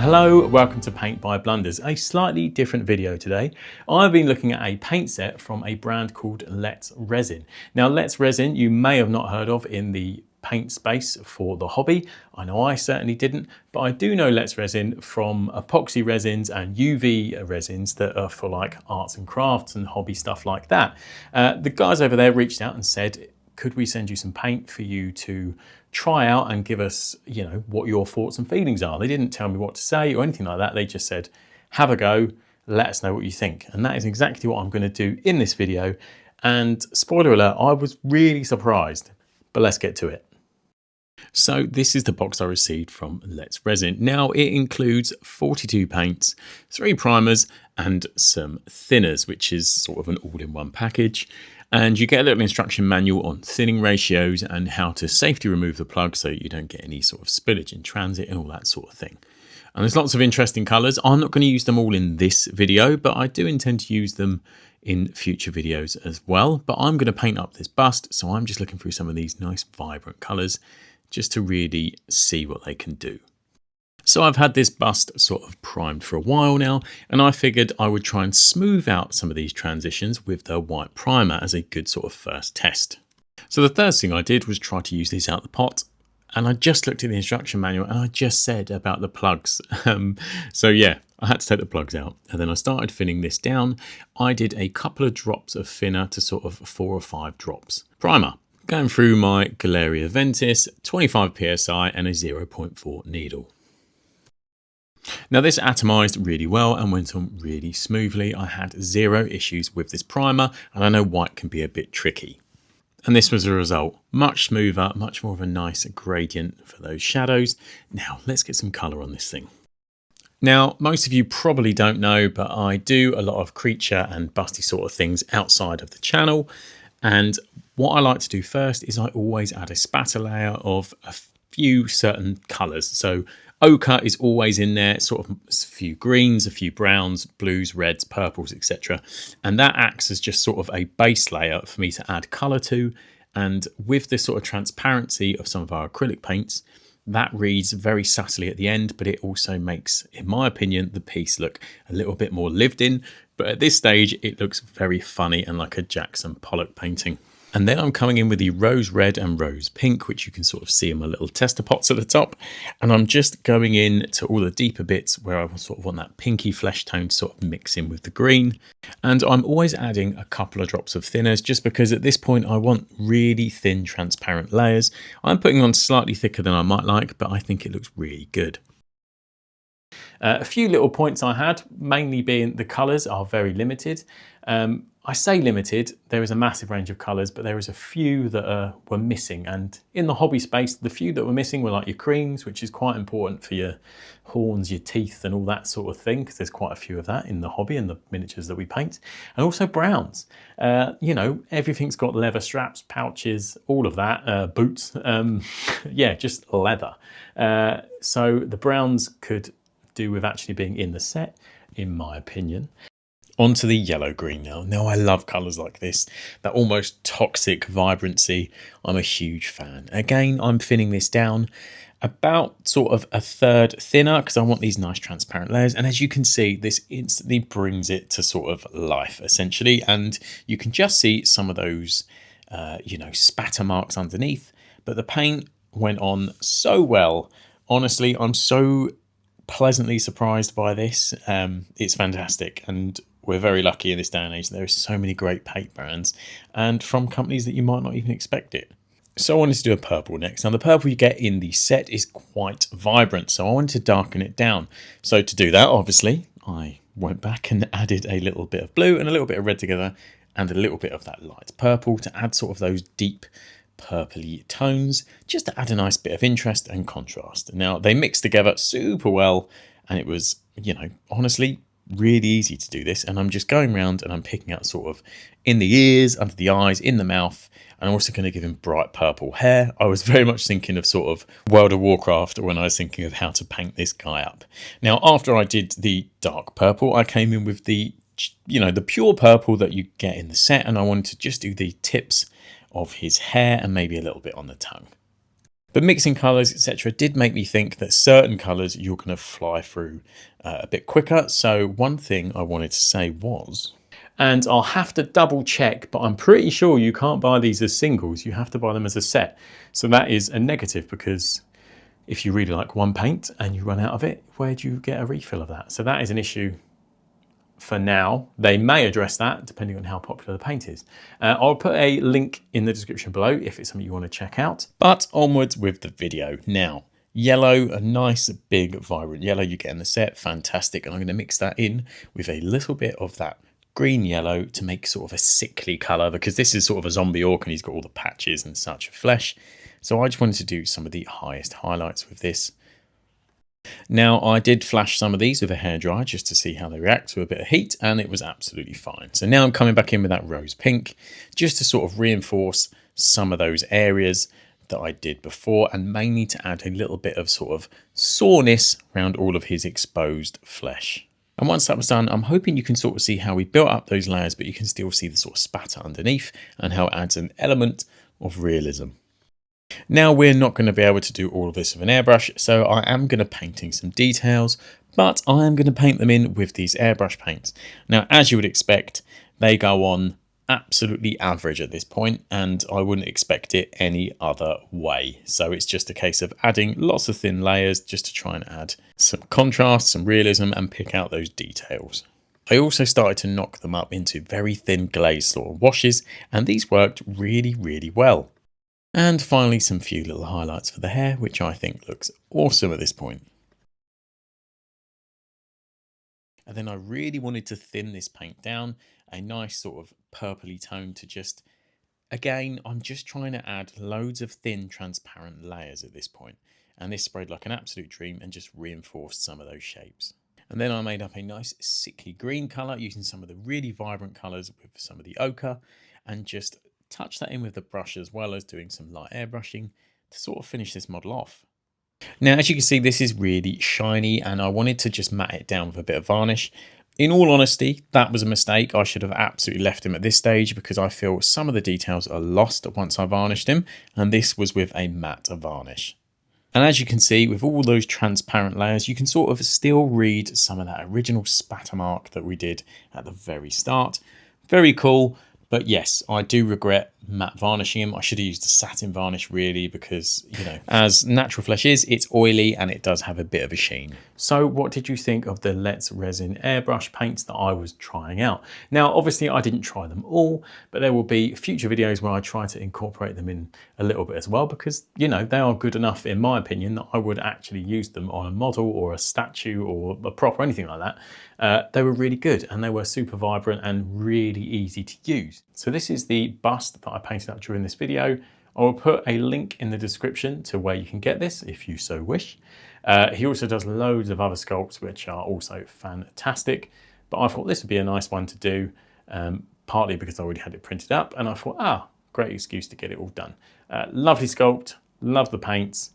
Hello, welcome to Paint by Blunders, a slightly different video today. I've been looking at a paint set from a brand called Let's Resin. Now Let's Resin you may have not heard of in the paint space for the hobby. I know I certainly didn't, but I do know Let's Resin from epoxy resins and UV resins that are for like arts and crafts and hobby stuff like that. The guys over there reached out and said, could we send you some paint for you to try out and give us, you know, what your thoughts and feelings are. They didn't tell me what to say or anything like that. They just said, have a go, let us know what you think. And that is exactly what I'm going to do in this video. And spoiler alert, I was really surprised, but let's get to it. So this is the box I received from Let's Resin. Now it includes 42 paints, 3 primers and some thinners, which is sort of an all-in-one package. And you get a little instruction manual on thinning ratios and how to safely remove the plug so you don't get any sort of spillage in transit and all that sort of thing. And there's lots of interesting colours. I'm not going to use them all in this video, but I do intend to use them in future videos as well. But I'm going to paint up this bust, so I'm just looking through some of these nice vibrant colours just to really see what they can do. So I've had this bust sort of primed for a while now, and I figured I would try and smooth out some of these transitions with the white primer as a good sort of first test. So the first thing I did was try to use these out the pot, and I just looked at the instruction manual and I just said about the plugs. So yeah, I had to take the plugs out, and then I started thinning this down. I did a couple of drops of thinner to sort of 4 or 5 drops. Primer. Going through my Gaahleri Ventus, 25 psi and a 0.4 needle. Now this atomized really well and went on really smoothly. I had 0 issues with this primer, and I know white can be a bit tricky. And this was the result. Much smoother, much more of a nice gradient for those shadows. Now let's get some colour on this thing. Now most of you probably don't know, but I do a lot of creature and busty sort of things outside of the channel. And what I like to do first is I always add a spatter layer of a few certain colours. So ochre is always in there, sort of a few greens, a few browns, blues, reds, purples, etc. And that acts as just sort of a base layer for me to add colour to. And with this sort of transparency of some of our acrylic paints, that reads very subtly at the end, but it also makes, in my opinion, the piece look a little bit more lived in. But at this stage, it looks very funny and like a Jackson Pollock painting. And then I'm coming in with the rose red and rose pink, which you can sort of see in my little tester pots at the top. And I'm just going in to all the deeper bits where I sort of want that pinky flesh tone to sort of mix in with the green. And I'm always adding a couple of drops of thinners just because at this point I want really thin transparent layers. I'm putting on slightly thicker than I might like, but I think it looks really good. A few little points I had, mainly being the colours are very limited. I say limited, there is a massive range of colours, but there is a few that were missing. And in the hobby space, the few that were missing were like your creams, which is quite important for your horns, your teeth and all that sort of thing, because there's quite a few of that in the hobby and the miniatures that we paint. And also browns. You know, everything's got leather straps, pouches, all of that, boots. Yeah, just leather. So the browns could do with actually being in the set, in my opinion. Onto the yellow green now. Now I love colours like this, that almost toxic vibrancy. I'm a huge fan. Again, I'm thinning this down about sort of a third thinner because I want these nice transparent layers. And as you can see, this instantly brings it to sort of life essentially. And you can just see some of those, you know, spatter marks underneath. But the paint went on so well. Honestly, I'm so pleasantly surprised by this. It's fantastic, and we're very lucky in this day and age. There are so many great paint brands and from companies that you might not even expect it. So I wanted to do a purple next. Now the purple you get in the set is quite vibrant, so I wanted to darken it down. So to do that, obviously, I went back and added a little bit of blue and a little bit of red together and a little bit of that light purple to add sort of those deep purpley tones, just to add a nice bit of interest and contrast. Now they mixed together super well, and it was, you know, honestly really easy to do this. And I'm just going around and I'm picking out sort of in the ears, under the eyes, in the mouth, and I'm also going to give him bright purple hair. I was very much thinking of sort of World of Warcraft when I was thinking of how to paint this guy up. Now after I did the dark purple, I came in with the, you know, the pure purple that you get in the set, and I wanted to just do the tips of his hair and maybe a little bit on the tongue. But mixing colours, etc., did make me think that certain colours you're going to fly through a bit quicker. So one thing I wanted to say was, and I'll have to double check, but I'm pretty sure you can't buy these as singles. You have to buy them as a set. So that is a negative, because if you really like one paint and you run out of it, where do you get a refill of that? So that is an issue for now. They may address that depending on how popular the paint is. I'll put a link in the description below if it's something you want to check out. But onwards with the video. Now, yellow, a nice big vibrant yellow you get in the set, fantastic. And I'm going to mix that in with a little bit of that green yellow to make sort of a sickly colour, because this is sort of a zombie orc and he's got all the patches and such of flesh. So I just wanted to do some of the highest highlights with this. Now, I did flash some of these with a hairdryer just to see how they react to a bit of heat, and it was absolutely fine. So now I'm coming back in with that rose pink just to sort of reinforce some of those areas that I did before, and mainly to add a little bit of sort of soreness around all of his exposed flesh. And once that was done, I'm hoping you can sort of see how we built up those layers, but you can still see the sort of spatter underneath and how it adds an element of realism. Now, we're not going to be able to do all of this with an airbrush, so I am going to painting some details, but I am going to paint them in with these airbrush paints. Now, as you would expect, they go on absolutely average at this point, and I wouldn't expect it any other way. So it's just a case of adding lots of thin layers just to try and add some contrast, some realism, and pick out those details. I also started to knock them up into very thin glaze sort of washes, and these worked really, really well. And finally, some few little highlights for the hair, which I think looks awesome at this point. And then I really wanted to thin this paint down, a nice sort of purpley tone to just, again, I'm just trying to add loads of thin transparent layers at this point. And this sprayed like an absolute dream and just reinforced some of those shapes. And then I made up a nice sickly green colour using some of the really vibrant colours with some of the ochre, and just touch that in with the brush as well as doing some light airbrushing to sort of finish this model off. Now, as you can see, this is really shiny, and I wanted to just matte it down with a bit of varnish. In all honesty, that was a mistake. I should have absolutely left him at this stage, because I feel some of the details are lost once I varnished him, and this was with a matte varnish. And as you can see, with all those transparent layers, you can sort of still read some of that original spatter mark that we did at the very start. Very cool. But yes, I do regret matte varnishing him. I should have used a satin varnish really, because, you know, as natural flesh is, it's oily and it does have a bit of a sheen. So what did you think of the Let's Resin airbrush paints that I was trying out? Now, obviously I didn't try them all, but there will be future videos where I try to incorporate them in a little bit as well, because, you know, they are good enough in my opinion that I would actually use them on a model or a statue or a prop or anything like that. They were really good, and they were super vibrant and really easy to use. So this is the bust that I painted up during this video. I will put a link in the description to where you can get this if you so wish. He also does loads of other sculpts which are also fantastic, but I thought this would be a nice one to do, partly because I already had it printed up, and I thought, great excuse to get it all done. Lovely sculpt, love the paints.